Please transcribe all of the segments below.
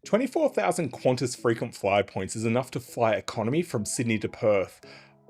24,000 Qantas frequent flyer points is enough to fly economy from Sydney to Perth.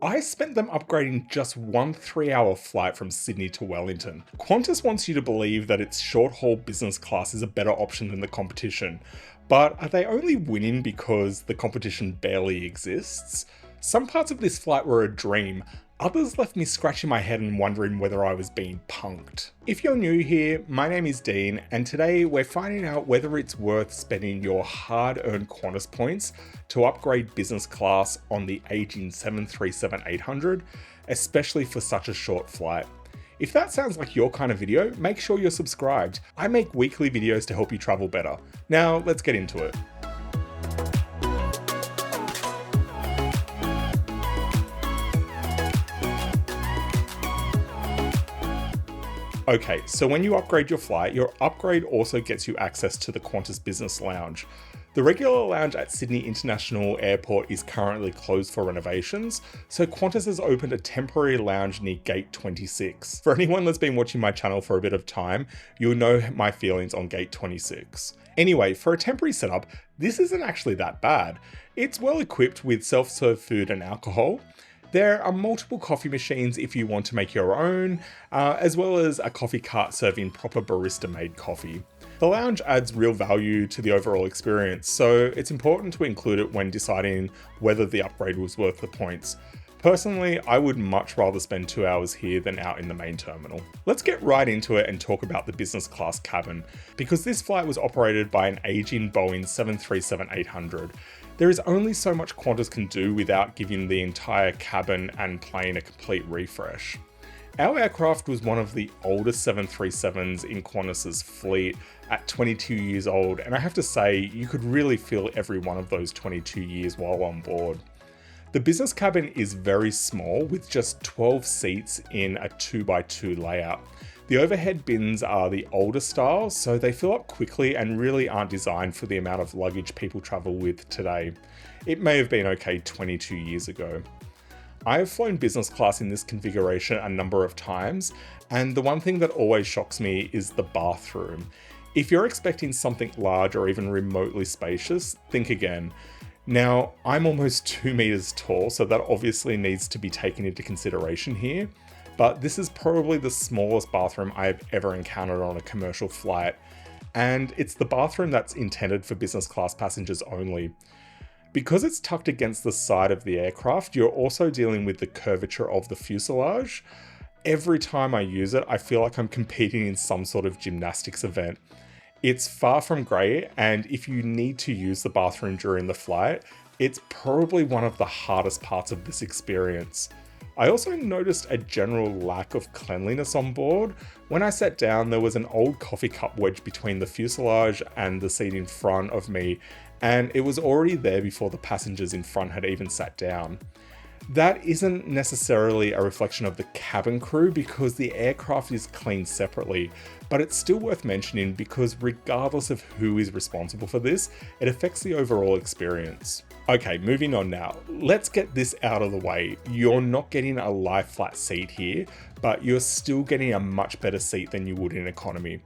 I spent them upgrading just one 3-hour flight from Sydney to Wellington. Qantas wants you to believe that its short-haul business class is a better option than the competition, but are they only winning because the competition barely exists? Some parts of this flight were a dream. Others left me scratching my head and wondering whether I was being punked. If you're new here, my name is Dean, and today we're finding out whether it's worth spending your hard-earned Qantas points to upgrade business class on the aging 737-800, especially for such a short flight. If that sounds like your kind of video, make sure you're subscribed. I make weekly videos to help you travel better. Now, let's get into it. Okay, so when you upgrade your flight, your upgrade also gets you access to the Qantas Business Lounge. The regular lounge at Sydney International Airport is currently closed for renovations, so Qantas has opened a temporary lounge near Gate 26. For anyone that's been watching my channel for a bit of time, you'll know my feelings on Gate 26. Anyway, for a temporary setup, this isn't actually that bad. It's well equipped with self-serve food and alcohol. There are multiple coffee machines if you want to make your own, as well as a coffee cart serving proper barista-made coffee. The lounge adds real value to the overall experience, so it's important to include it when deciding whether the upgrade was worth the points. Personally, I would much rather spend 2 hours here than out in the main terminal. Let's get right into it and talk about the business class cabin, because this flight was operated by an aging Boeing 737-800. There is only so much Qantas can do without giving the entire cabin and plane a complete refresh. Our aircraft was one of the oldest 737s in Qantas's fleet at 22 years old, and I have to say, you could really feel every one of those 22 years while on board. The business cabin is very small with just 12 seats in a 2x2 layout. The overhead bins are the older style, so they fill up quickly and really aren't designed for the amount of luggage people travel with today. It may have been okay 22 years ago. I have flown business class in this configuration a number of times, and the one thing that always shocks me is the bathroom. If you're expecting something large or even remotely spacious, think again. Now, I'm almost 2 meters tall, so that obviously needs to be taken into consideration here, but this is probably the smallest bathroom I have ever encountered on a commercial flight, and it's the bathroom that's intended for business class passengers only. Because it's tucked against the side of the aircraft, you're also dealing with the curvature of the fuselage. Every time I use it, I feel like I'm competing in some sort of gymnastics event. It's far from great, and if you need to use the bathroom during the flight, it's probably one of the hardest parts of this experience. I also noticed a general lack of cleanliness on board. When I sat down, there was an old coffee cup wedged between the fuselage and the seat in front of me, and it was already there before the passengers in front had even sat down. That isn't necessarily a reflection of the cabin crew because the aircraft is cleaned separately, but it's still worth mentioning because regardless of who is responsible for this, it affects the overall experience. Okay, moving on now. Let's get this out of the way. You're not getting a lie flat seat here, but you're still getting a much better seat than you would in economy.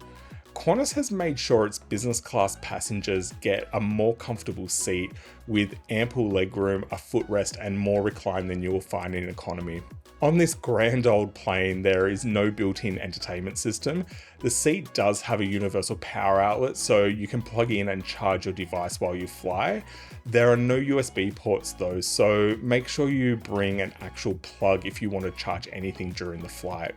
Qantas has made sure its business class passengers get a more comfortable seat with ample legroom, a footrest, and more recline than you will find in economy. On this grand old plane, there is no built-in entertainment system. The seat does have a universal power outlet, so you can plug in and charge your device while you fly. There are no USB ports though, so make sure you bring an actual plug if you want to charge anything during the flight.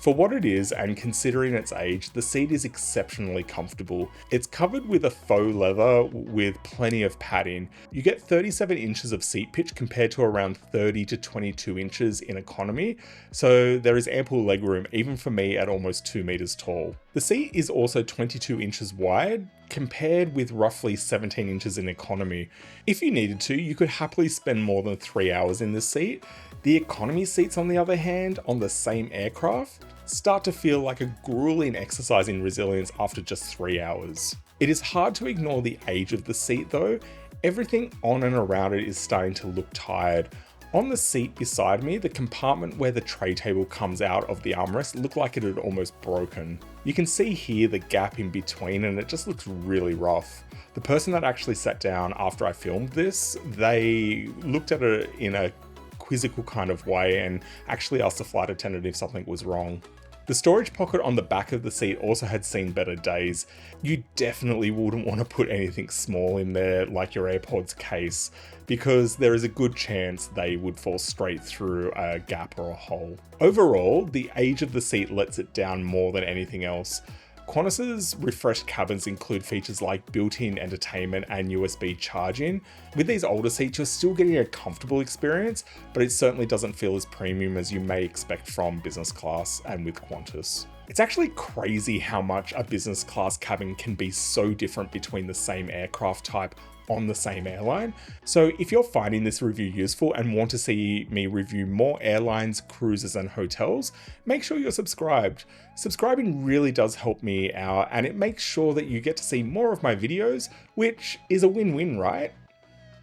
For what it is, and considering its age, the seat is exceptionally comfortable. It's covered with a faux leather with plenty of padding. You get 37 inches of seat pitch compared to around 30 to 22 inches in economy, so there is ample legroom even for me at almost 2 meters tall. The seat is also 22 inches wide, compared with roughly 17 inches in economy. If you needed to, you could happily spend more than 3 hours in this seat. The economy seats, on the other hand, on the same aircraft, start to feel like a grueling exercise in resilience after just 3 hours. It is hard to ignore the age of the seat though. Everything on and around it is starting to look tired. On the seat beside me, the compartment where the tray table comes out of the armrest looked like it had almost broken. You can see here the gap in between and it just looks really rough. The person that actually sat down after I filmed this, they looked at it in a quizzical kind of way and actually asked the flight attendant if something was wrong. The storage pocket on the back of the seat also had seen better days. You definitely wouldn't want to put anything small in there like your AirPods case, because there is a good chance they would fall straight through a gap or a hole. Overall, the age of the seat lets it down more than anything else. Qantas's refreshed cabins include features like built-in entertainment and USB charging. With these older seats, you're still getting a comfortable experience, but it certainly doesn't feel as premium as you may expect from business class and with Qantas. It's actually crazy how much a business class cabin can be so different between the same aircraft type on the same airline. So if you're finding this review useful and want to see me review more airlines, cruises and hotels, make sure you're subscribed. Subscribing really does help me out and it makes sure that you get to see more of my videos, which is a win-win, right?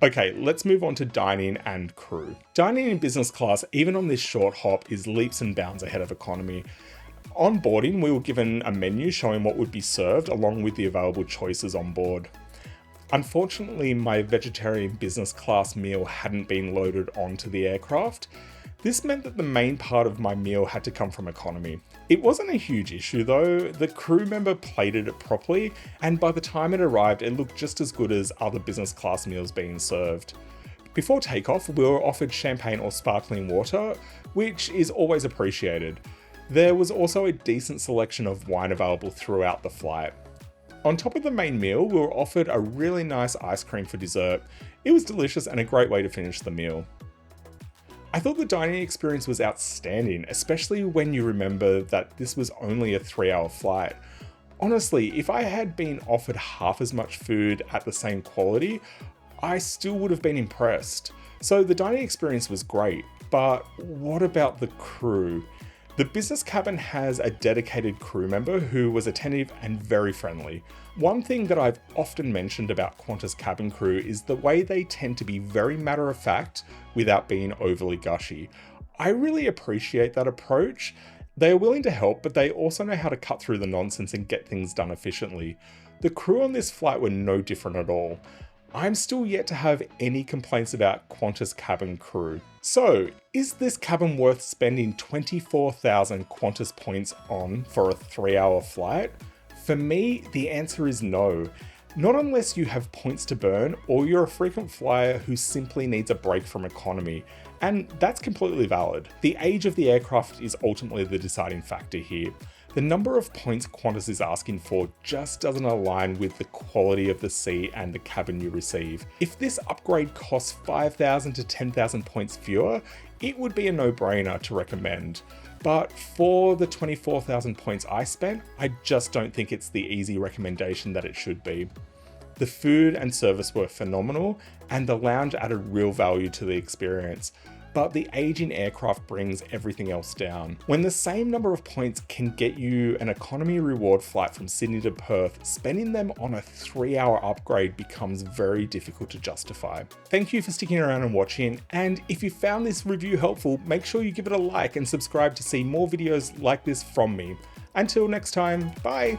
Okay, let's move on to dining and crew. Dining in business class, even on this short hop, is leaps and bounds ahead of economy. On boarding, we were given a menu showing what would be served along with the available choices on board. Unfortunately, my vegetarian business class meal hadn't been loaded onto the aircraft. This meant that the main part of my meal had to come from economy. It wasn't a huge issue though, the crew member plated it properly, and by the time it arrived, it looked just as good as other business class meals being served. Before takeoff, we were offered champagne or sparkling water, which is always appreciated. There was also a decent selection of wine available throughout the flight. On top of the main meal, we were offered a really nice ice cream for dessert. It was delicious and a great way to finish the meal. I thought the dining experience was outstanding, especially when you remember that this was only a 3-hour flight. Honestly, if I had been offered half as much food at the same quality, I still would have been impressed. So the dining experience was great, but what about the crew? The business cabin has a dedicated crew member who was attentive and very friendly. One thing that I've often mentioned about Qantas cabin crew is the way they tend to be very matter of fact without being overly gushy. I really appreciate that approach. They are willing to help, but they also know how to cut through the nonsense and get things done efficiently. The crew on this flight were no different at all. I'm still yet to have any complaints about Qantas cabin crew. So, is this cabin worth spending 24,000 Qantas points on for a 3-hour flight? For me, the answer is no. Not unless you have points to burn or you're a frequent flyer who simply needs a break from economy, and that's completely valid. The age of the aircraft is ultimately the deciding factor here. The number of points Qantas is asking for just doesn't align with the quality of the seat and the cabin you receive. If this upgrade costs 5,000 to 10,000 points fewer, it would be a no-brainer to recommend. But for the 24,000 points I spent, I just don't think it's the easy recommendation that it should be. The food and service were phenomenal, and the lounge added real value to the experience. But the aging aircraft brings everything else down. When the same number of points can get you an economy reward flight from Sydney to Perth, spending them on a 3-hour upgrade becomes very difficult to justify. Thank you for sticking around and watching, and if you found this review helpful, make sure you give it a like and subscribe to see more videos like this from me. Until next time, bye!